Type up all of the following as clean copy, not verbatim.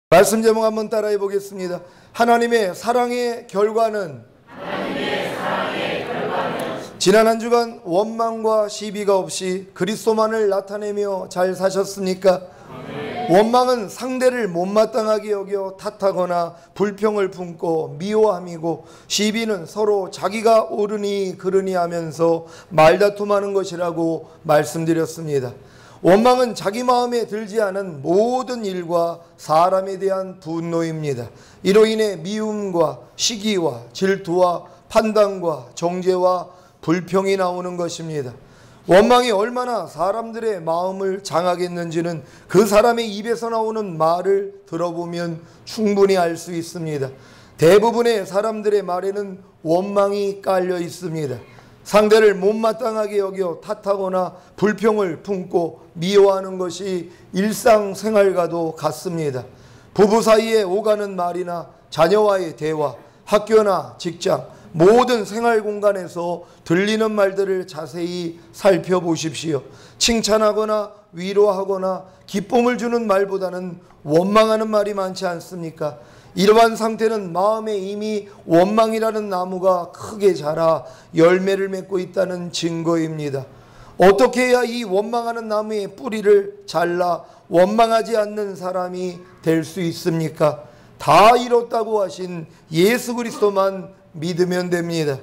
말씀 제목 한번 따라해 보겠습니다. 하나님의 사랑의 결과는 지난 한 주간 원망과 시비가 없이 그리스도만을 나타내며 잘 사셨습니까? 원망은 상대를 못마땅하게 여겨 탓하거나 불평을 품고 미워함이고, 시비는 서로 자기가 옳으니 그르니 하면서 말다툼하는 것이라고 말씀드렸습니다. 원망은 자기 마음에 들지 않은 모든 일과 사람에 대한 분노입니다. 이로 인해 미움과 시기와 질투와 판단과 정죄와 불평이 나오는 것입니다. 원망이 얼마나 사람들의 마음을 장하겠는지는 그 사람의 입에서 나오는 말을 들어보면 충분히 알 수 있습니다. 대부분의 사람들의 말에는 원망이 깔려 있습니다. 상대를 못마땅하게 여겨 탓하거나 불평을 품고 미워하는 것이 일상생활과도 같습니다. 부부 사이에 오가는 말이나 자녀와의 대화, 학교나 직장, 모든 생활 공간에서 들리는 말들을 자세히 살펴보십시오. 칭찬하거나 위로하거나 기쁨을 주는 말보다는 원망하는 말이 많지 않습니까? 이러한 상태는 마음에 이미 원망이라는 나무가 크게 자라 열매를 맺고 있다는 증거입니다. 어떻게 해야 이 원망하는 나무의 뿌리를 잘라 원망하지 않는 사람이 될 수 있습니까? 다 이뤘다고 하신 예수 그리스도만 믿으면 됩니다.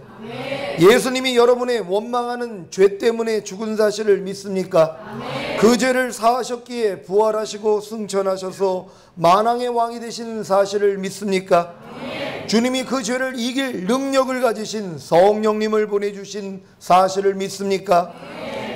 예수님이 여러분의 원망하는 죄 때문에 죽은 사실을 믿습니까? 그 죄를 사하셨기에 부활하시고 승천하셔서 만왕의 왕이 되신 사실을 믿습니까? 주님이 그 죄를 이길 능력을 가지신 성령님을 보내주신 사실을 믿습니까?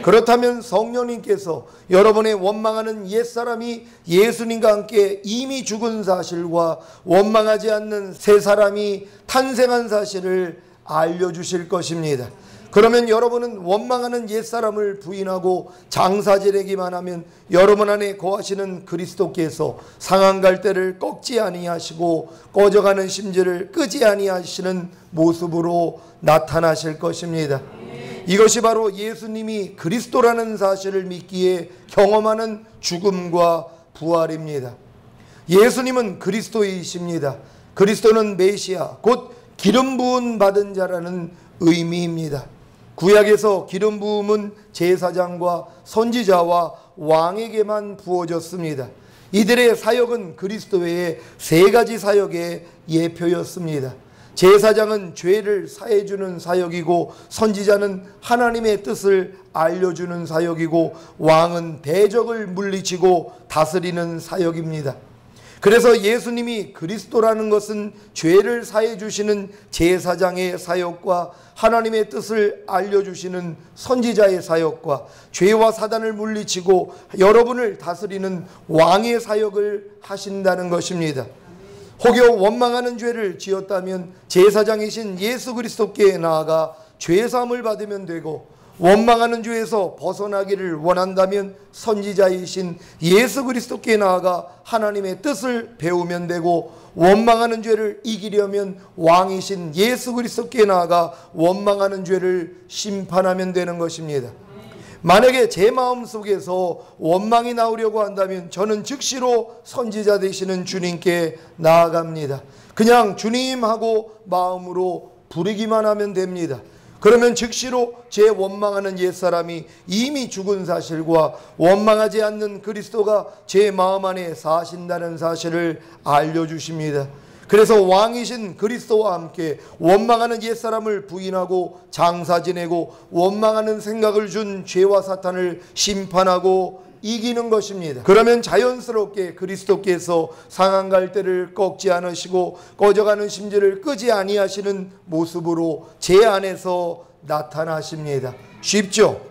그렇다면 성령님께서 여러분의 원망하는 옛사람이 예수님과 함께 이미 죽은 사실과 원망하지 않는 새 사람이 탄생한 사실을 알려주실 것입니다. 그러면 여러분은 원망하는 옛사람을 부인하고 장사 지내기만 하면 여러분 안에 거하시는 그리스도께서 상한 갈대를 꺾지 아니하시고 꺼져가는 심지를 끄지 아니하시는 모습으로 나타나실 것입니다. 이것이 바로 예수님이 그리스도라는 사실을 믿기에 경험하는 죽음과 부활입니다. 예수님은 그리스도이십니다. 그리스도는 메시아, 곧 기름 부음 받은 자라는 의미입니다. 구약에서 기름 부음은 제사장과 선지자와 왕에게만 부어졌습니다. 이들의 사역은 그리스도 외에 세 가지 사역의 예표였습니다. 제사장은 죄를 사해주는 사역이고, 선지자는 하나님의 뜻을 알려주는 사역이고, 왕은 대적을 물리치고 다스리는 사역입니다. 그래서 예수님이 그리스도라는 것은 죄를 사해주시는 제사장의 사역과 하나님의 뜻을 알려주시는 선지자의 사역과 죄와 사단을 물리치고 여러분을 다스리는 왕의 사역을 하신다는 것입니다. 혹여 원망하는 죄를 지었다면 제사장이신 예수 그리스도께 나아가 죄사함을 받으면 되고, 원망하는 죄에서 벗어나기를 원한다면 선지자이신 예수 그리스도께 나아가 하나님의 뜻을 배우면 되고, 원망하는 죄를 이기려면 왕이신 예수 그리스도께 나아가 원망하는 죄를 심판하면 되는 것입니다. 만약에 제 마음속에서 원망이 나오려고 한다면 저는 즉시로 선지자 되시는 주님께 나아갑니다. 그냥 주님하고 마음으로 부르기만 하면 됩니다. 그러면 즉시로 제 원망하는 옛사람이 이미 죽은 사실과 원망하지 않는 그리스도가 제 마음 안에 사신다는 사실을 알려주십니다. 그래서 왕이신 그리스도와 함께 원망하는 옛사람을 부인하고 장사 지내고 원망하는 생각을 준 죄와 사탄을 심판하고 이기는 것입니다. 그러면 자연스럽게 그리스도께서 상한 갈대를 꺾지 않으시고 꺼져가는 심지를 끄지 아니하시는 모습으로 제 안에서 나타나십니다. 쉽죠?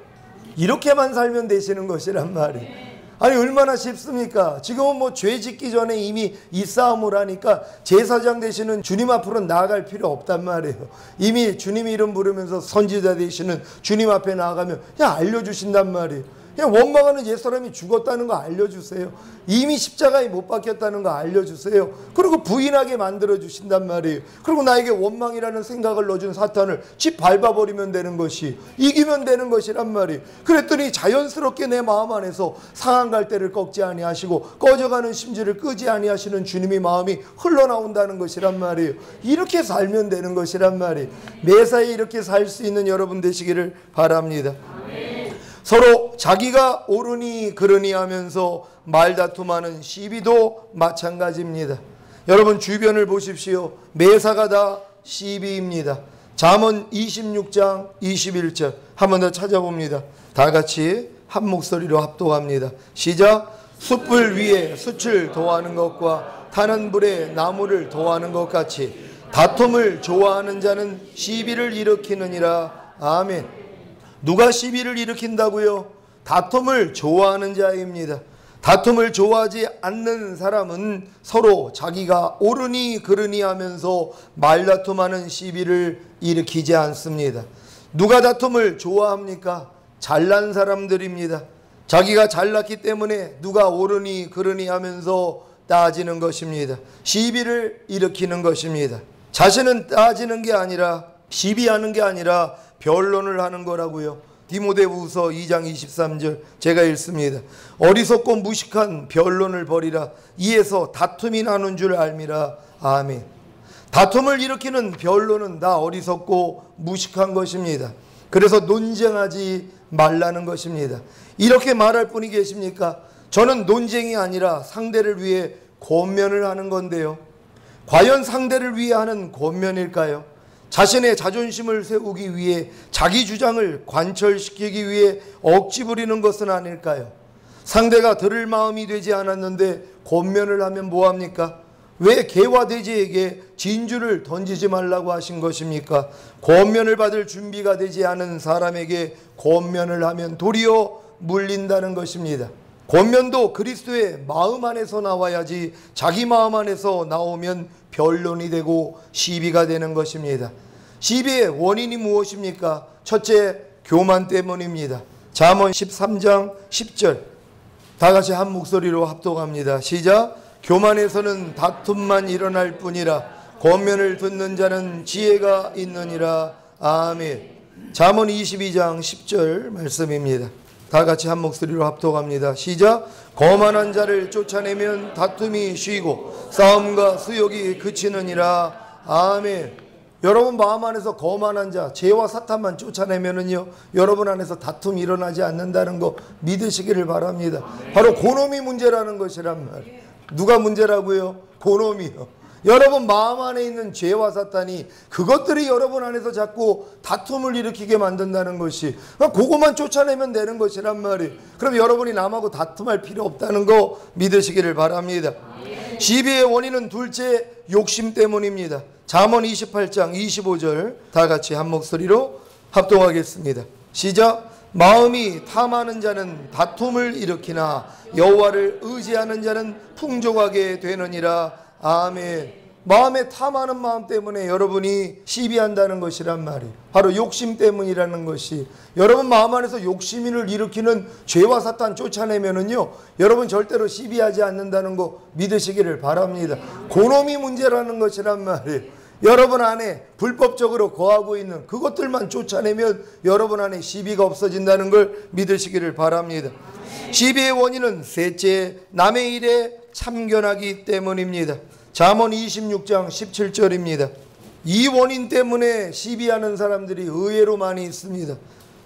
이렇게만 살면 되시는 것이란 말이에요. 아니 얼마나 쉽습니까? 지금은 뭐 죄 짓기 전에 이미 이 싸움을 하니까 제사장 되시는 주님 앞으로 나아갈 필요 없단 말이에요. 이미 주님 이름 부르면서 선지자 되시는 주님 앞에 나아가면 그냥 알려주신단 말이에요. 그냥 원망하는 옛사람이 죽었다는 거 알려주세요. 이미 십자가에 못 박혔다는 거 알려주세요. 그리고 부인하게 만들어주신단 말이에요. 그리고 나에게 원망이라는 생각을 넣어준 사탄을 집 밟아버리면 되는 것이, 이기면 되는 것이란 말이에요. 그랬더니 자연스럽게 내 마음 안에서 상한 갈대를 꺾지 아니하시고 꺼져가는 심지를 끄지 아니하시는 주님의 마음이 흘러나온다는 것이란 말이에요. 이렇게 살면 되는 것이란 말이에요. 매사에 이렇게 살 수 있는 여러분 되시기를 바랍니다. 서로 자기가 옳으니 그러니 하면서 말다툼하는 시비도 마찬가지입니다. 여러분 주변을 보십시오. 매사가 다 시비입니다. 잠언 26장 21절 한 번 더 찾아봅니다. 다 같이 한 목소리로 합독합니다. 시작. 숯불 위에 숯을 도하는 것과 타는 불에 나무를 도하는 것 같이 다툼을 좋아하는 자는 시비를 일으키느니라. 아멘. 누가 시비를 일으킨다고요? 다툼을 좋아하는 자입니다. 다툼을 좋아하지 않는 사람은 서로 자기가 옳으니 그르니 하면서 말다툼하는 시비를 일으키지 않습니다. 누가 다툼을 좋아합니까? 잘난 사람들입니다. 자기가 잘났기 때문에 누가 옳으니 그르니 하면서 따지는 것입니다. 시비를 일으키는 것입니다. 자신은 따지는 게 아니라, 시비하는 게 아니라 변론을 하는 거라고요. 디모데후서 2장 23절 제가 읽습니다. 어리석고 무식한 변론을 벌이라. 이에서 다툼이 나는 줄 알미라. 아멘. 다툼을 일으키는 변론은 다 어리석고 무식한 것입니다. 그래서 논쟁하지 말라는 것입니다. 이렇게 말할 분이 계십니까? 저는 논쟁이 아니라 상대를 위해 권면을 하는 건데요. 과연 상대를 위해 하는 권면일까요? 자신의 자존심을 세우기 위해, 자기 주장을 관철시키기 위해 억지 부리는 것은 아닐까요? 상대가 들을 마음이 되지 않았는데 권면을 하면 뭐합니까? 왜 개와 돼지에게 진주를 던지지 말라고 하신 것입니까? 권면을 받을 준비가 되지 않은 사람에게 권면을 하면 도리어 물린다는 것입니다. 권면도 그리스도의 마음 안에서 나와야지 자기 마음 안에서 나오면 변론이 되고 시비가 되는 것입니다. 시비의 원인이 무엇입니까? 첫째, 교만 때문입니다. 잠언 13장 10절 다 같이 한 목소리로 합독합니다. 시작. 교만에서는 다툼만 일어날 뿐이라 권면을 듣는 자는 지혜가 있느니라. 아멘. 잠언 22장 10절 말씀입니다. 다 같이 한 목소리로 합독합니다. 시작. 거만한 자를 쫓아내면 다툼이 쉬고 싸움과 수욕이 그치느니라. 아멘. 여러분 마음 안에서 거만한 자, 죄와 사탄만 쫓아내면은요, 여러분 안에서 다툼이 일어나지 않는다는 거 믿으시기를 바랍니다. 바로 그놈이 문제라는 것이란 말이에요. 누가 문제라고요? 그놈이요. 여러분 마음 안에 있는 죄와 사탄이, 그것들이 여러분 안에서 자꾸 다툼을 일으키게 만든다는 것이, 그것만 쫓아내면 되는 것이란 말이에요. 그럼 여러분이 남하고 다툼할 필요 없다는 거 믿으시기를 바랍니다. 시비의 원인은 둘째, 욕심 때문입니다. 잠언 28장 25절 다 같이 한 목소리로 합동하겠습니다. 시작. 마음이 탐하는 자는 다툼을 일으키나 여호와를 의지하는 자는 풍족하게 되느니라. 아멘. 마음에 탐하는 마음 때문에 여러분이 시비한다는 것이란 말이에요. 바로 욕심 때문이라는 것이, 여러분 마음 안에서 욕심을 일으키는 죄와 사탄 쫓아내면은요, 여러분 절대로 시비하지 않는다는 거 믿으시기를 바랍니다. 그놈이 문제라는 것이란 말이에요. 여러분 안에 불법적으로 거하고 있는 그것들만 쫓아내면 여러분 안에 시비가 없어진다는 걸 믿으시기를 바랍니다. 시비의 원인은 셋째, 남의 일에 참견하기 때문입니다. 잠언 26장 17절입니다. 이 원인 때문에 시비하는 사람들이 의외로 많이 있습니다.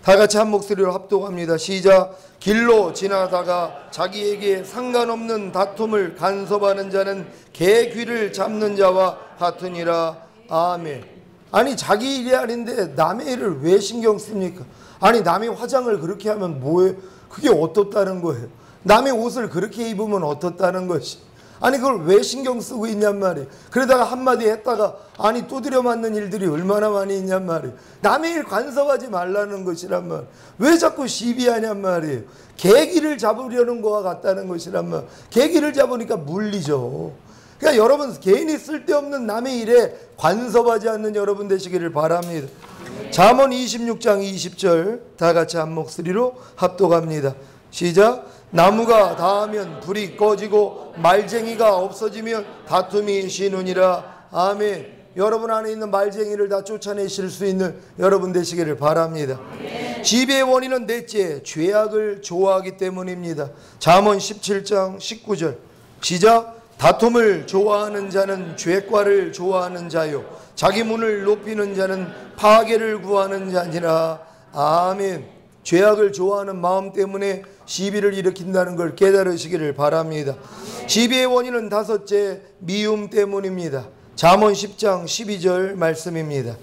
다 같이 한 목소리로 합독합니다. 시작. 길로 지나다가 자기에게 상관없는 다툼을 간섭하는 자는 개 귀를 잡는 자와 같으니라. 아멘. 아니 자기 일이 아닌데 남의 일을 왜 신경 씁니까? 아니 남이 화장을 그렇게 하면 뭐예요? 그게 어떻다는 거예요? 남의 옷을 그렇게 입으면 어떻다는 것이? 아니 그걸 왜 신경 쓰고 있냔 말이에요. 그러다가 한마디 했다가 아니 두드려 맞는 일들이 얼마나 많이 있냔 말이에요. 남의 일 간섭하지 말라는 것이란 말이에요. 왜 자꾸 시비하냔 말이에요. 개기를 잡으려는 거와 같다는 것이란 말이에요. 개기를 잡으니까 물리죠. 그러니까 여러분 개인이 쓸데없는 남의 일에 간섭하지 않는 여러분 되시기를 바랍니다. 잠언 26장 20절 다 같이 한 목소리로 합독합니다. 시작. 나무가 닿으면 불이 꺼지고 말쟁이가 없어지면 다툼이 쉬느니라. 아멘. 여러분 안에 있는 말쟁이를 다 쫓아내실 수 있는 여러분 되시기를 바랍니다. 시비의 원인은 넷째, 죄악을 좋아하기 때문입니다. 잠언 17장 19절 시작. 다툼을 좋아하는 자는 죄과를 좋아하는 자요 자기 문을 높이는 자는 파괴를 구하는 자니라. 아멘. 죄악을 좋아하는 마음 때문에 시비를 일으킨다는 걸 깨달으시기를 바랍니다. 시비의 원인은 다섯째, 미움 때문입니다. 잠언 10장 12절 말씀입니다.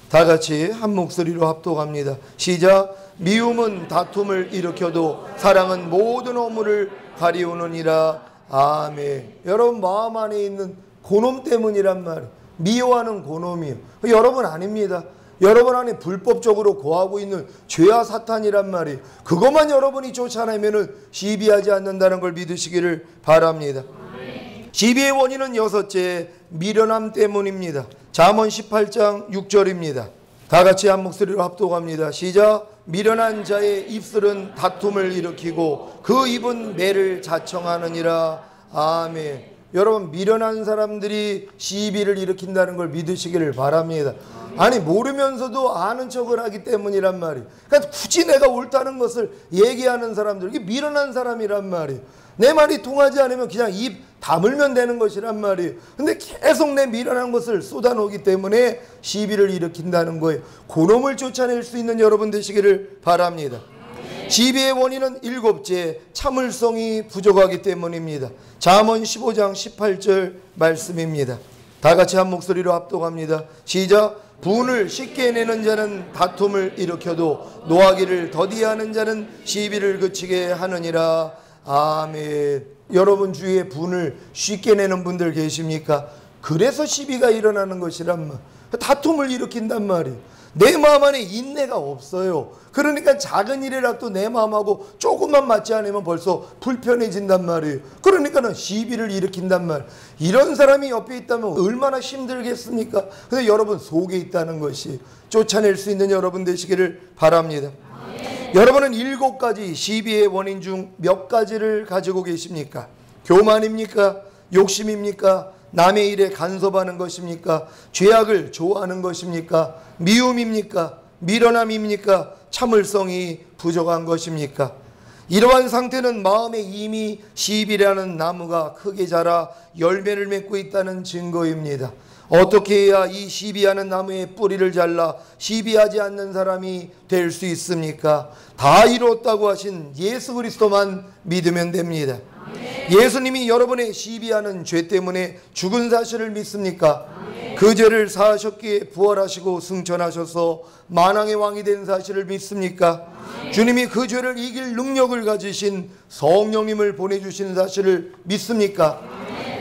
다 같이 한 목소리로 합독합니다. 시작. 미움은 다툼을 일으켜도 사랑은 모든 허물을 가리우느니라. 아멘. 여러분 마음 안에 있는 고놈 때문이란 말이에요. 미워하는 고놈이요. 여러분 아닙니다. 여러분 안에 불법적으로 거하고 있는 죄와 사탄이란 말이에요. 그것만 여러분이 쫓아내면은 시비하지 않는다는 걸 믿으시기를 바랍니다. 시비의 원인은 여섯째, 미련함 때문입니다. 잠언 18장 6절입니다. 다 같이 한 목소리로 합독합니다. 시작. 미련한 자의 입술은 다툼을 일으키고 그 입은 매를 자청하느니라. 아멘. 여러분 미련한 사람들이 시비를 일으킨다는 걸 믿으시기를 바랍니다. 아니 모르면서도 아는 척을 하기 때문이란 말이에요. 그러니까 굳이 내가 옳다는 것을 얘기하는 사람들, 이게 미련한 사람이란 말이에요. 내 말이 통하지 않으면 그냥 입 다물면 되는 것이란 말이에요. 근데 계속 내 미련한 것을 쏟아놓기 때문에 시비를 일으킨다는 거예요. 그놈을 쫓아낼 수 있는 여러분 되시기를 바랍니다. 시비의 원인은 일곱째, 참을성이 부족하기 때문입니다. 잠언 15장 18절 말씀입니다. 다 같이 한 목소리로 합독합니다. 시작. 분을 쉽게 내는 자는 다툼을 일으켜도 노하기를 더디하는 자는 시비를 그치게 하느니라. 아멘. 여러분 주위에 분을 쉽게 내는 분들 계십니까? 그래서 시비가 일어나는 것이란 말. 다툼을 일으킨단 말이에요. 내 마음 안에 인내가 없어요. 그러니까 작은 일이라도 내 마음하고 조금만 맞지 않으면 벌써 불편해진단 말이에요. 그러니까는 시비를 일으킨단 말. 이런 사람이 옆에 있다면 얼마나 힘들겠습니까? 근데 여러분 속에 있다는 것이 쫓아낼 수 있는 여러분 되시기를 바랍니다. 여러분은 7가지 시비의 원인 중 몇 가지를 가지고 계십니까? 교만입니까? 욕심입니까? 남의 일에 간섭하는 것입니까? 죄악을 좋아하는 것입니까? 미움입니까? 미련함입니까? 참을성이 부족한 것입니까? 이러한 상태는 마음에 이미 시비라는 나무가 크게 자라 열매를 맺고 있다는 증거입니다. 어떻게 해야 이 시비하는 나무의 뿌리를 잘라 시비하지 않는 사람이 될 수 있습니까? 다 이루었다고 하신 예수 그리스도만 믿으면 됩니다. 예수님이 여러분의 시비하는 죄 때문에 죽은 사실을 믿습니까? 그 죄를 사하셨기에 부활하시고 승천하셔서 만왕의 왕이 된 사실을 믿습니까? 주님이 그 죄를 이길 능력을 가지신 성령님을 보내주신 사실을 믿습니까?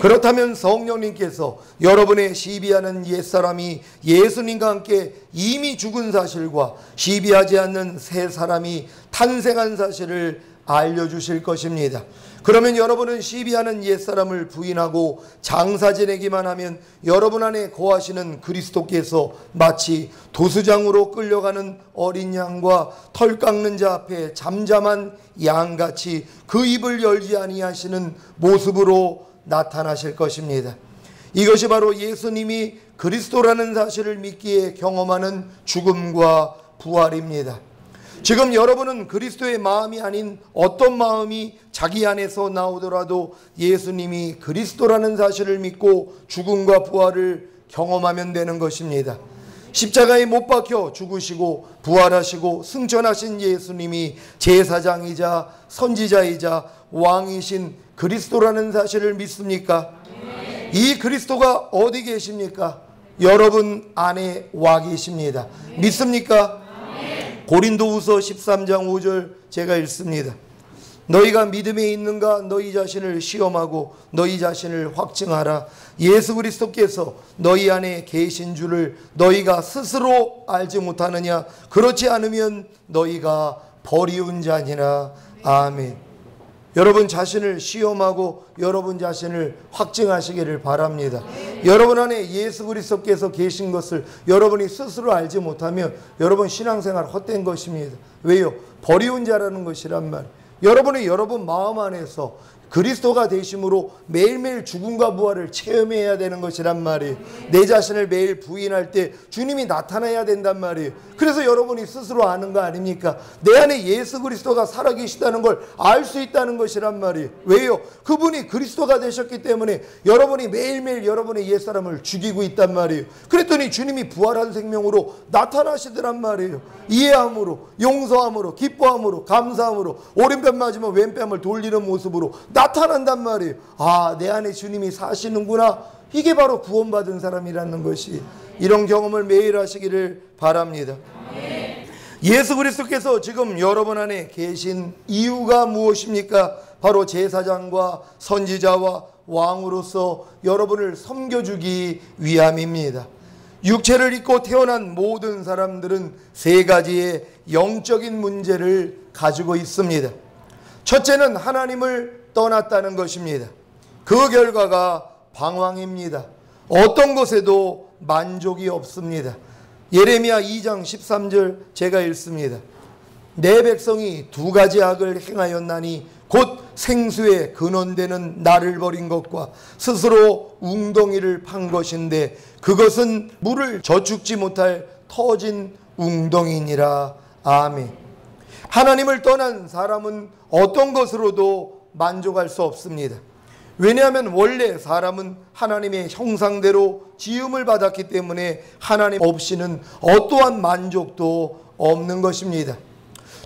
그렇다면 성령님께서 여러분의 시비하는 옛사람이 예수님과 함께 이미 죽은 사실과 시비하지 않는 새 사람이 탄생한 사실을 알려주실 것입니다. 그러면 여러분은 시비하는 옛사람을 부인하고 장사 지내기만 하면 여러분 안에 거하시는 그리스도께서 마치 도수장으로 끌려가는 어린 양과 털 깎는 자 앞에 잠잠한 양같이 그 입을 열지 아니하시는 모습으로 나타나실 것입니다. 이것이 바로 예수님이 그리스도라는 사실을 믿기에 경험하는 죽음과 부활입니다. 지금 여러분은 그리스도의 마음이 아닌 어떤 마음이 자기 안에서 나오더라도 예수님이 그리스도라는 사실을 믿고 죽음과 부활을 경험하면 되는 것입니다. 십자가에 못 박혀 죽으시고 부활하시고 승천하신 예수님이 제사장이자 선지자이자 왕이신 그리스도라는 사실을 믿습니까? 이 그리스도가 어디 계십니까? 여러분 안에 와 계십니다. 믿습니까? 고린도후서 13장 5절 제가 읽습니다. 너희가 믿음에 있는가 너희 자신을 시험하고 너희 자신을 확증하라. 예수 그리스도께서 너희 안에 계신 줄을 너희가 스스로 알지 못하느냐? 그렇지 않으면 너희가 버리운 자니라. 아멘. 여러분 자신을 시험하고 여러분 자신을 확증하시기를 바랍니다. 여러분 안에 예수 그리스도께서 계신 것을 여러분이 스스로 알지 못하면 여러분 신앙생활 헛된 것입니다. 왜요? 버리운 자라는 것이란 말. 여러분 마음 안에서 그리스도가 되심으로 매일매일 죽음과 부활을 체험해야 되는 것이란 말이에요. 내 자신을 매일 부인할 때 주님이 나타나야 된단 말이에요. 그래서 여러분이 스스로 아는 거 아닙니까? 내 안에 예수 그리스도가 살아계시다는 걸 알 수 있다는 것이란 말이에요. 왜요? 그분이 그리스도가 되셨기 때문에 여러분이 매일매일 여러분의 옛사람을 죽이고 있단 말이에요. 그랬더니 주님이 부활한 생명으로 나타나시더란 말이에요. 이해함으로, 용서함으로, 기뻐함으로, 감사함으로, 오른편 맞으면 왼뺨을 돌리는 모습으로 나타난단 말이에요. 아, 내 안에 주님이 사시는구나. 이게 바로 구원받은 사람이라는 것이, 이런 경험을 매일 하시기를 바랍니다. 예수 그리스도께서 지금 여러분 안에 계신 이유가 무엇입니까? 바로 제사장과 선지자와 왕으로서 여러분을 섬겨주기 위함입니다. 육체를 입고 태어난 모든 사람들은 세 가지의 영적인 문제를 가지고 있습니다. 첫째는 하나님을 떠났다는 것입니다. 그 결과가 방황입니다. 어떤 것에도 만족이 없습니다. 예레미야 2장 13절 제가 읽습니다. 내 백성이 두 가지 악을 행하였나니 곧 생수의 근원되는 나를 버린 것과 스스로 웅덩이를 판 것인데 그것은 물을 저축지 못할 터진 웅덩이니라. 아멘. 하나님을 떠난 사람은 어떤 것으로도 만족할 수 없습니다. 왜냐하면 원래 사람은 하나님의 형상대로 지음을 받았기 때문에 하나님 없이는 어떠한 만족도 없는 것입니다.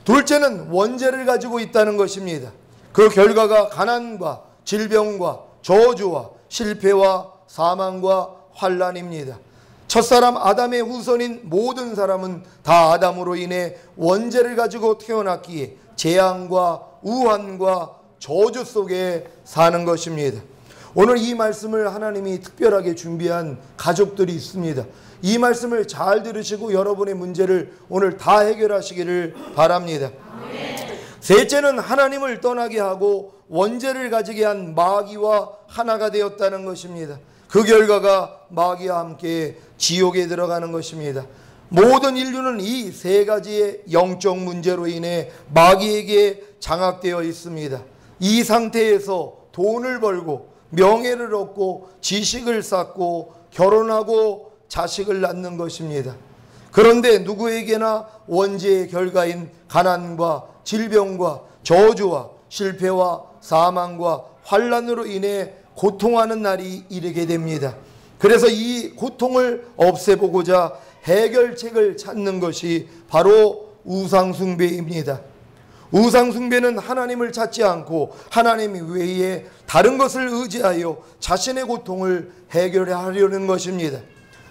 둘째는 원죄를 가지고 있다는 것입니다. 그 결과가 가난과 질병과 저주와 실패와 사망과 환난입니다. 첫사람 아담의 후손인 모든 사람은 다 아담으로 인해 원죄를 가지고 태어났기에 재앙과 우환과 저주 속에 사는 것입니다. 오늘 이 말씀을 하나님이 특별하게 준비한 가족들이 있습니다. 이 말씀을 잘 들으시고 여러분의 문제를 오늘 다 해결하시기를 바랍니다. 셋째는 하나님을 떠나게 하고 원죄를 가지게 한 마귀와 하나가 되었다는 것입니다. 그 결과가 마귀와 함께 지옥에 들어가는 것입니다. 모든 인류는 이 세 가지의 영적 문제로 인해 마귀에게 장악되어 있습니다. 이 상태에서 돈을 벌고 명예를 얻고 지식을 쌓고 결혼하고 자식을 낳는 것입니다. 그런데 누구에게나 원죄의 결과인 가난과 질병과 저주와 실패와 사망과 환난으로 인해 고통하는 날이 이르게 됩니다. 그래서 이 고통을 없애보고자 해결책을 찾는 것이 바로 우상숭배입니다. 우상숭배는 하나님을 찾지 않고 하나님 외에 다른 것을 의지하여 자신의 고통을 해결하려는 것입니다.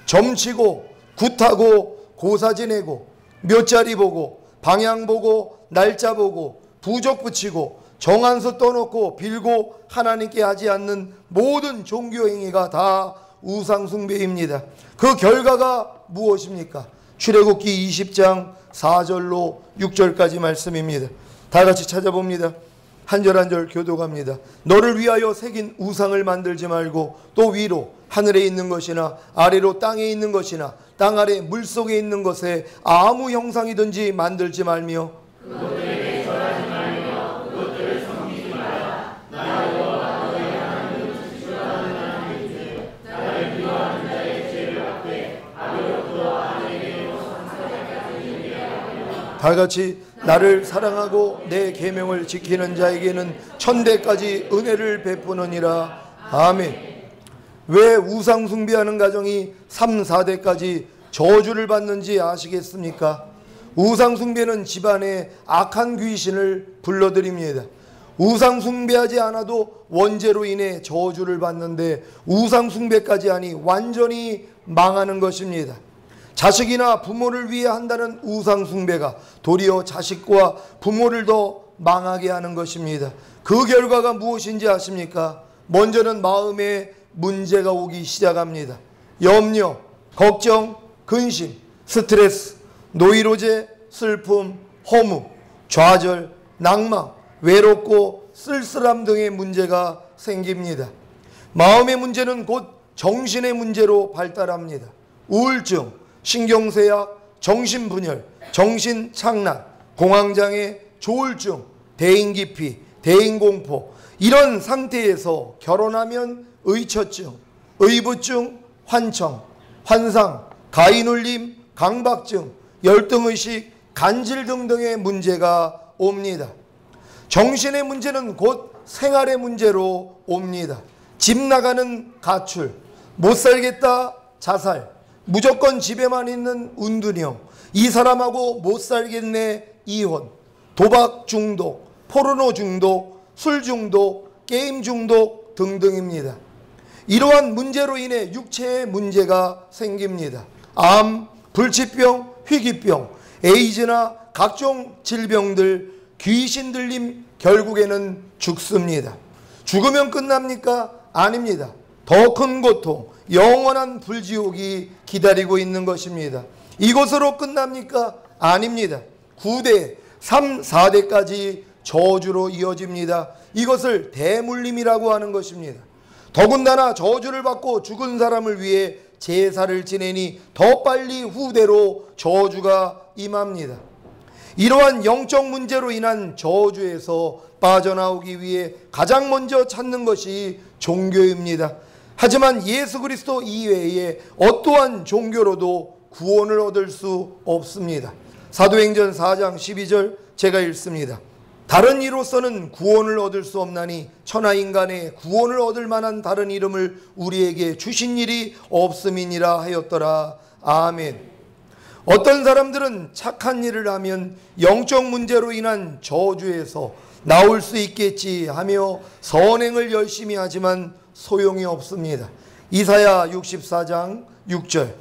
점치고 굿하고 고사 지내고 몇자리 보고 방향 보고 날짜 보고 부적 붙이고 정한서 떠놓고 빌고 하나님께 하지 않는 모든 종교 행위가 다 우상숭배입니다. 그 결과가 무엇입니까? 출애굽기 20장 4절로 6절까지 말씀입니다. 다 같이 찾아봅니다. 한 절 한 절 교독합니다. 너를 위하여 새긴 우상을 만들지 말고 또 위로 하늘에 있는 것이나 아래로 땅에 있는 것이나 땅 아래 물속에 있는 것에 아무 형상이든지 만들지 말며 그것들에게 절하지 말며 그것들을 섬기지 마라. 나의 여호와 너희 하나님은 지시하는 하나님이세요. 나를 미워하는 자의 죄를 갚되 아비로부터 아내에게로 상사자까지 이르게 다 같이 나를 사랑하고 내 계명을 지키는 자에게는 천대까지 은혜를 베푸느니라. 아멘. 왜 우상숭배하는 가정이 3, 4대까지 저주를 받는지 아시겠습니까? 우상숭배는 집안에 악한 귀신을 불러들입니다. 우상숭배하지 않아도 원죄로 인해 저주를 받는데 우상숭배까지 하니 완전히 망하는 것입니다. 자식이나 부모를 위해 한다는 우상숭배가 도리어 자식과 부모를 더 망하게 하는 것입니다. 그 결과가 무엇인지 아십니까? 먼저는 마음에 문제가 오기 시작합니다. 염려, 걱정, 근심, 스트레스, 노이로제, 슬픔, 허무, 좌절, 낭망, 외롭고 쓸쓸함 등의 문제가 생깁니다. 마음의 문제는 곧 정신의 문제로 발달합니다. 우울증, 신경쇠약, 정신분열, 정신착란, 공황장애, 조울증, 대인기피, 대인공포 이런 상태에서 결혼하면 의처증, 의부증, 환청, 환상, 가위눌림, 강박증, 열등의식, 간질 등등의 문제가 옵니다. 정신의 문제는 곧 생활의 문제로 옵니다. 집 나가는 가출, 못 살겠다 자살, 무조건 집에만 있는 운둔형, 이 사람하고 못 살겠네 이혼, 도박 중독, 포르노 중독, 술 중독, 게임 중독 등등입니다. 이러한 문제로 인해 육체의 문제가 생깁니다. 암, 불치병, 희귀병, 에이즈나 각종 질병들, 귀신 들림, 결국에는 죽습니다. 죽으면 끝납니까? 아닙니다. 더 큰 고통, 영원한 불지옥이 기다리고 있는 것입니다. 이것으로 끝납니까? 아닙니다. 9대, 3, 4대까지 저주로 이어집니다. 이것을 대물림이라고 하는 것입니다. 더군다나 저주를 받고 죽은 사람을 위해 제사를 지내니 더 빨리 후대로 저주가 임합니다. 이러한 영적 문제로 인한 저주에서 빠져나오기 위해 가장 먼저 찾는 것이 종교입니다. 하지만 예수 그리스도 이외에 어떠한 종교로도 구원을 얻을 수 없습니다. 사도행전 4장 12절 제가 읽습니다. 다른 이로서는 구원을 얻을 수 없나니 천하 인간의 구원을 얻을 만한 다른 이름을 우리에게 주신 일이 없음이니라 하였더라. 아멘. 어떤 사람들은 착한 일을 하면 영적 문제로 인한 저주에서 나올 수 있겠지 하며 선행을 열심히 하지만 소용이 없습니다. 이사야 64장 6절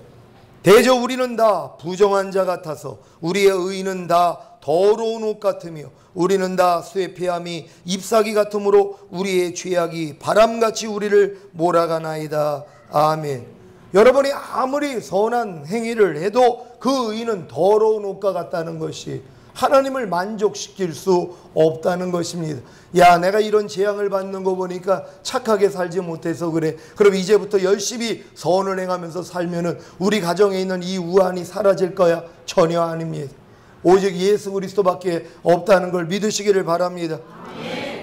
대저 우리는 다 부정한 자 같아서 우리의 의는 다 더러운 옷 같으며 우리는 다 쇠폐함이 잎사귀 같으므로 우리의 죄악이 바람같이 우리를 몰아가나이다. 아멘. 여러분이 아무리 선한 행위를 해도 그 의는 더러운 옷과 같다는 것이 하나님을 만족시킬 수 없다는 것입니다. 야, 내가 이런 재앙을 받는 거 보니까 착하게 살지 못해서 그래. 그럼 이제부터 열심히 선을 행하면서 살면은 우리 가정에 있는 이 우환이 사라질 거야? 전혀 아닙니다. 오직 예수 그리스도밖에 없다는 걸 믿으시기를 바랍니다.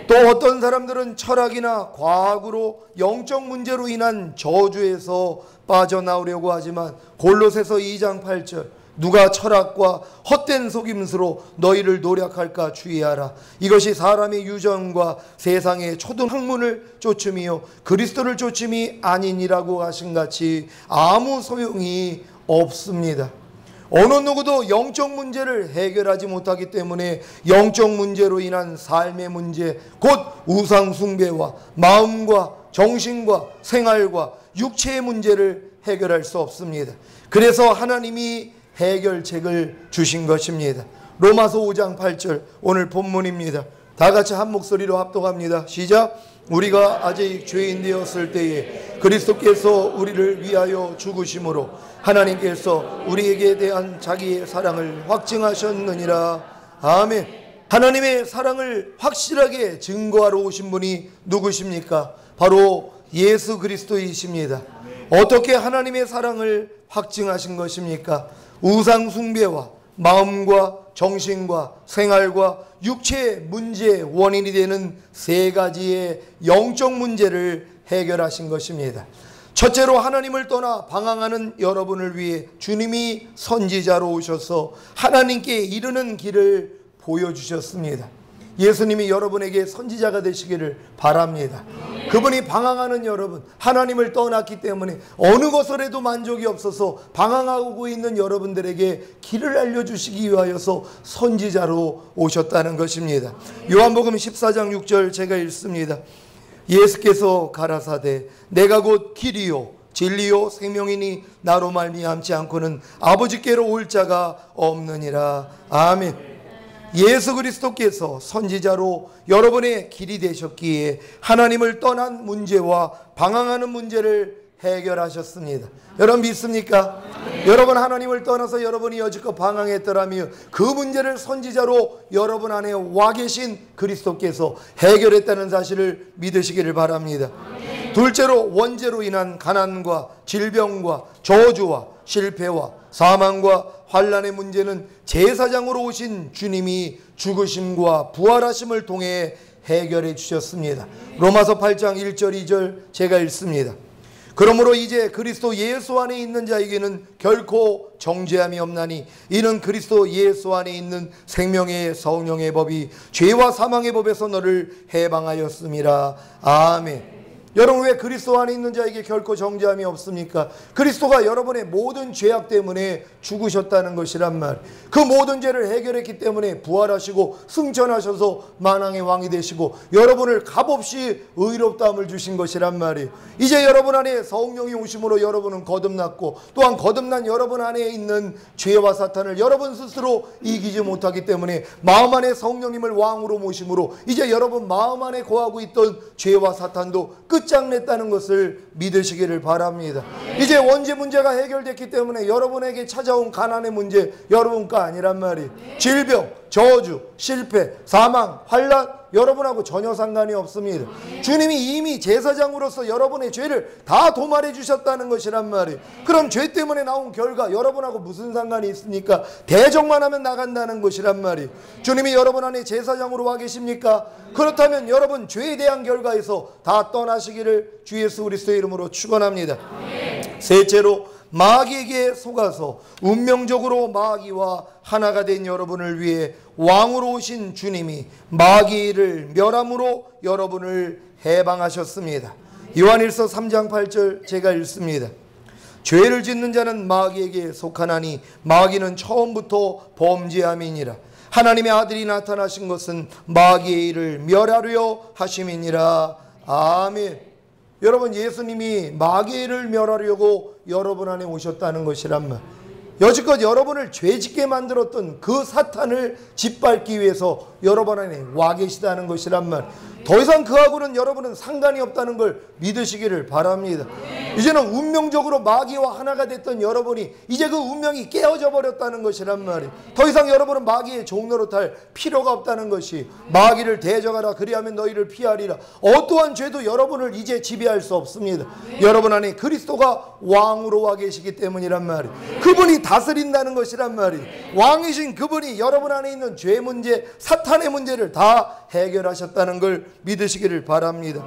또 어떤 사람들은 철학이나 과학으로 영적 문제로 인한 저주에서 빠져나오려고 하지만 골로새서 2장 8절 누가 철학과 헛된 속임수로 너희를 노력할까 주의하라. 이것이 사람의 유전과 세상의 초등학문을 쫓음이요 그리스도를 쫓음이 아니니라고 하신같이 아무 소용이 없습니다. 어느 누구도 영적 문제를 해결하지 못하기 때문에 영적 문제로 인한 삶의 문제, 곧 우상 숭배와 마음과 정신과 생활과 육체의 문제를 해결할 수 없습니다. 그래서 하나님이 해결책을 주신 것입니다. 로마서 5장 8절 오늘 본문입니다. 다 같이 한 목소리로 합독합니다. 시작. 우리가 아직 죄인 되었을 때에 그리스도께서 우리를 위하여 죽으심으로 하나님께서 우리에게 대한 자기의 사랑을 확증하셨느니라. 아멘. 하나님의 사랑을 확실하게 증거하러 오신 분이 누구십니까? 바로 예수 그리스도이십니다. 어떻게 하나님의 사랑을 확증하신 것입니까? 우상 숭배와 마음과 정신과 생활과 육체의 문제의 원인이 되는 세 가지의 영적 문제를 해결하신 것입니다. 첫째로 하나님을 떠나 방황하는 여러분을 위해 주님이 선지자로 오셔서 하나님께 이르는 길을 보여주셨습니다. 예수님이 여러분에게 선지자가 되시기를 바랍니다. 그분이 방황하는 여러분, 하나님을 떠났기 때문에 어느 것을 해도 만족이 없어서 방황하고 있는 여러분들에게 길을 알려주시기 위하여서 선지자로 오셨다는 것입니다. 요한복음 14장 6절 제가 읽습니다. 예수께서 가라사대 내가 곧 길이요 진리요 생명이니 나로 말미암지 않고는 아버지께로 올 자가 없느니라. 아멘. 예수 그리스도께서 선지자로 여러분의 길이 되셨기에 하나님을 떠난 문제와 방황하는 문제를 해결하셨습니다. 여러분 믿습니까? 여러분 하나님을 떠나서 여러분이 여지껏 방황했더라면 그 문제를 선지자로 여러분 안에 와 계신 그리스도께서 해결했다는 사실을 믿으시기를 바랍니다. 둘째로 원죄로 인한 가난과 질병과 저주와 실패와 사망과 환난의 문제는 제사장으로 오신 주님이 죽으심과 부활하심을 통해 해결해 주셨습니다. 로마서 8장 1절 2절 제가 읽습니다. 그러므로 이제 그리스도 예수 안에 있는 자에게는 결코 정죄함이 없나니 이는 그리스도 예수 안에 있는 생명의 성령의 법이 죄와 사망의 법에서 너를 해방하였음이라. 아멘. 여러분, 왜 그리스도 안에 있는 자에게 결코 정죄함이 없습니까? 그리스도가 여러분의 모든 죄악 때문에 죽으셨다는 것이란 말. 그 모든 죄를 해결했기 때문에 부활하시고 승천하셔서 만왕의 왕이 되시고 여러분을 값없이 의롭다함을 주신 것이란 말이에요. 이제 여러분 안에 성령이 오심으로 여러분은 거듭났고, 또한 거듭난 여러분 안에 있는 죄와 사탄을 여러분 스스로 이기지 못하기 때문에 마음 안에 성령님을 왕으로 모심으로 이제 여러분 마음 안에 거하고 있던 죄와 사탄도 끝장냈다는 것을 믿으시기를 바랍니다. 이제 원죄 문제가 해결됐기 때문에 여러분에게 찾아온 가난의 문제 여러분 거 아니란 말이에요. 질병, 저주, 실패, 사망, 환난 여러분하고 전혀 상관이 없습니다. 주님이 이미 제사장으로서 여러분의 죄를 다 도말해 주셨다는 것이란 말이에요. 그럼 죄 때문에 나온 결과 여러분하고 무슨 상관이 있습니까? 대적만 하면 나간다는 것이란 말이에요. 주님이 여러분 안에 제사장으로 와 계십니까? 그렇다면 여러분 죄에 대한 결과에서 다 떠나시기를 주 예수 그리스도의 이름으로 축원합니다. 셋째로, 마귀에게 속아서 운명적으로 마귀와 하나가 된 여러분을 위해 왕으로 오신 주님이 마귀를 멸함으로 여러분을 해방하셨습니다. 요한일서 3장 8절 제가 읽습니다. 죄를 짓는 자는 마귀에게 속하나니 마귀는 처음부터 범죄함이니라. 하나님의 아들이 나타나신 것은 마귀의 일을 멸하려 하심이니라. 아멘. 여러분, 예수님이 마귀를 멸하려고 여러분 안에 오셨다는 것이란 말. 여지껏 여러분을 죄짓게 만들었던 그 사탄을 짓밟기 위해서 여러분 안에 와 계시다는 것이란 말. 더 이상 그하고는 여러분은 상관이 없다는 걸 믿으시기를 바랍니다. 이제는 운명적으로 마귀와 하나가 됐던 여러분이 이제 그 운명이 깨어져 버렸다는 것이란 말이에요. 더 이상 여러분은 마귀의 종로로 탈 필요가 없다는 것이, 마귀를 대적하라 그리하면 너희를 피하리라. 어떠한 죄도 여러분을 이제 지배할 수 없습니다. 여러분 안에 그리스도가 왕으로 와 계시기 때문이란 말이에요. 그분이 다스린다는 것이란 말이에요. 왕이신 그분이 여러분 안에 있는 죄 문제, 사탄의 문제를 다 해결하셨다는 걸 믿으시기를 바랍니다.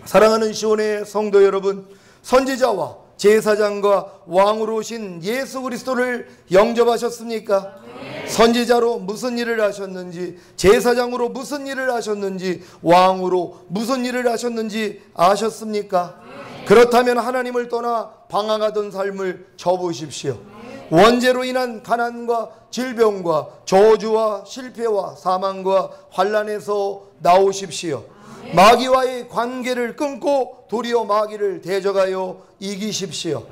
사랑하는 시온의 성도 여러분, 선지자와 제사장과 왕으로 오신 예수 그리스도를 영접하셨습니까? 선지자로 무슨 일을 하셨는지, 제사장으로 무슨 일을 하셨는지, 왕으로 무슨 일을 하셨는지 아셨습니까? 그렇다면 하나님을 떠나 방황하던 삶을 접으십시오. 원죄로 인한 가난과 질병과 저주와 실패와 사망과 환난에서 나오십시오. 마귀와의 관계를 끊고 도리어 마귀를 대적하여 이기십시오.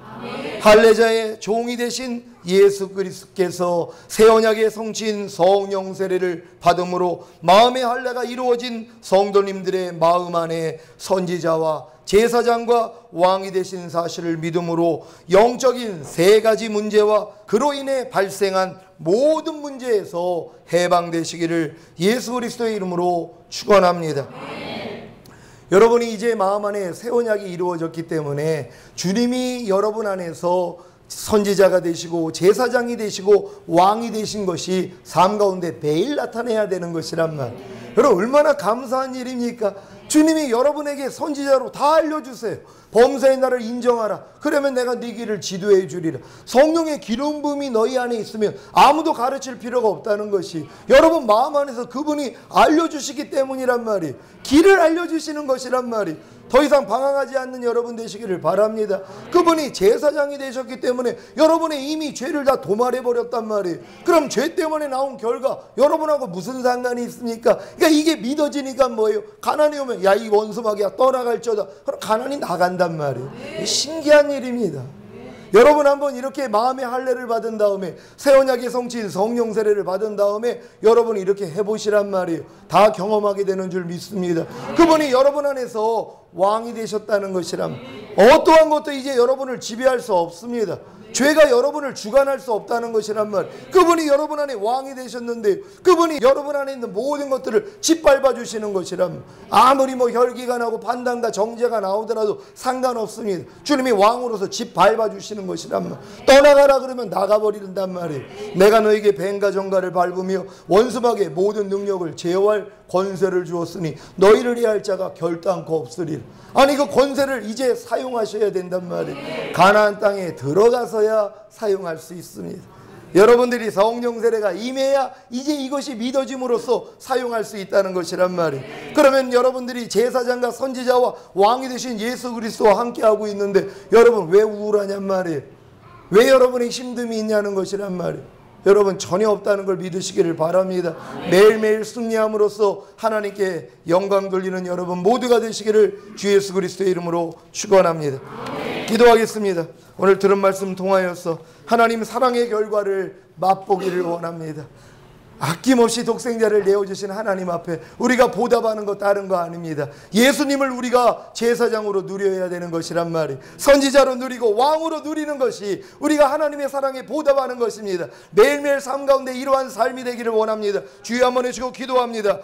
할례자의 종이 되신 예수 그리스도께서 새 언약의 성취인 성령 세례를 받음으로 마음의 할례가 이루어진 성도님들의 마음 안에 선지자와 제사장과 왕이 되신 사실을 믿음으로 영적인 세 가지 문제와 그로 인해 발생한 모든 문제에서 해방되시기를 예수 그리스도의 이름으로 축원합니다. 여러분이 이제 마음 안에 새 언약이 이루어졌기 때문에 주님이 여러분 안에서 선지자가 되시고 제사장이 되시고 왕이 되신 것이 삶 가운데 매일 나타내야 되는 것이란 말. 여러분, 얼마나 감사한 일입니까? 주님이 여러분에게 선지자로 다 알려주세요. 범사의 날을 인정하라. 그러면 내가 네 길을 지도해 주리라. 성령의 기름 부음이 너희 안에 있으면 아무도 가르칠 필요가 없다는 것이 여러분 마음 안에서 그분이 알려주시기 때문이란 말이, 길을 알려주시는 것이란 말이. 더 이상 방황하지 않는 여러분 되시기를 바랍니다. 그분이 제사장이 되셨기 때문에 여러분의 이미 죄를 다 도말해버렸단 말이에요. 그럼 죄 때문에 나온 결과 여러분하고 무슨 상관이 있습니까? 그러니까 이게 믿어지니까 뭐예요? 가난이 오면 야, 이 원수마귀야 떠나갈저다. 그럼 가난이 나간단 말이에요. 신기한 일입니다. 여러분 한번 이렇게 마음의 할례를 받은 다음에 새 언약의 성취인 성령 세례를 받은 다음에 여러분이 이렇게 해보시란 말이에요. 다 경험하게 되는 줄 믿습니다. 그분이 여러분 안에서 왕이 되셨다는 것이란 어떠한 것도 이제 여러분을 지배할 수 없습니다. 죄가 여러분을 주관할 수 없다는 것이란 말. 그분이 여러분 안에 왕이 되셨는데 그분이 여러분 안에 있는 모든 것들을 짓밟아 주시는 것이란 아무리 혈기가 나고 판단과 정죄가 나오더라도 상관없습니다. 주님이 왕으로서 짓밟아 주시는 것이란 말. 떠나가라 그러면 나가버린단 말이에요. 내가 너에게 뱀과 정갈을 밟으며 원수막의 모든 능력을 제어할 권세를 주었으니 너희를 해할 자가 결단코 없으리라. 아니 그 권세를 이제 사용하셔야 된단 말이에요. 가나안 땅에 들어가서야 사용할 수 있습니다. 여러분들이 성령 세례가 임해야 이제 이것이 믿어짐으로써 사용할 수 있다는 것이란 말이에요. 그러면 여러분들이 제사장과 선지자와 왕이 되신 예수 그리스도와 함께하고 있는데 여러분 왜 우울하냔 말이에요. 왜 여러분의 힘듦이 있냐는 것이란 말이에요. 여러분 전혀 없다는 걸 믿으시기를 바랍니다. 매일매일 승리함으로써 하나님께 영광 돌리는 여러분 모두가 되시기를 주 예수 그리스도의 이름으로 축원합니다. 기도하겠습니다. 오늘 들은 말씀 통하여서 하나님 사랑의 결과를 맛보기를 원합니다. 아낌없이 독생자를 내어주신 하나님 앞에 우리가 보답하는 것 다른 거 아닙니다. 예수님을 우리가 제사장으로 누려야 되는 것이란 말이 선지자로 누리고 왕으로 누리는 것이 우리가 하나님의 사랑에 보답하는 것입니다. 매일매일 삶 가운데 이러한 삶이 되기를 원합니다. 주여 한번 해주시고 기도합니다.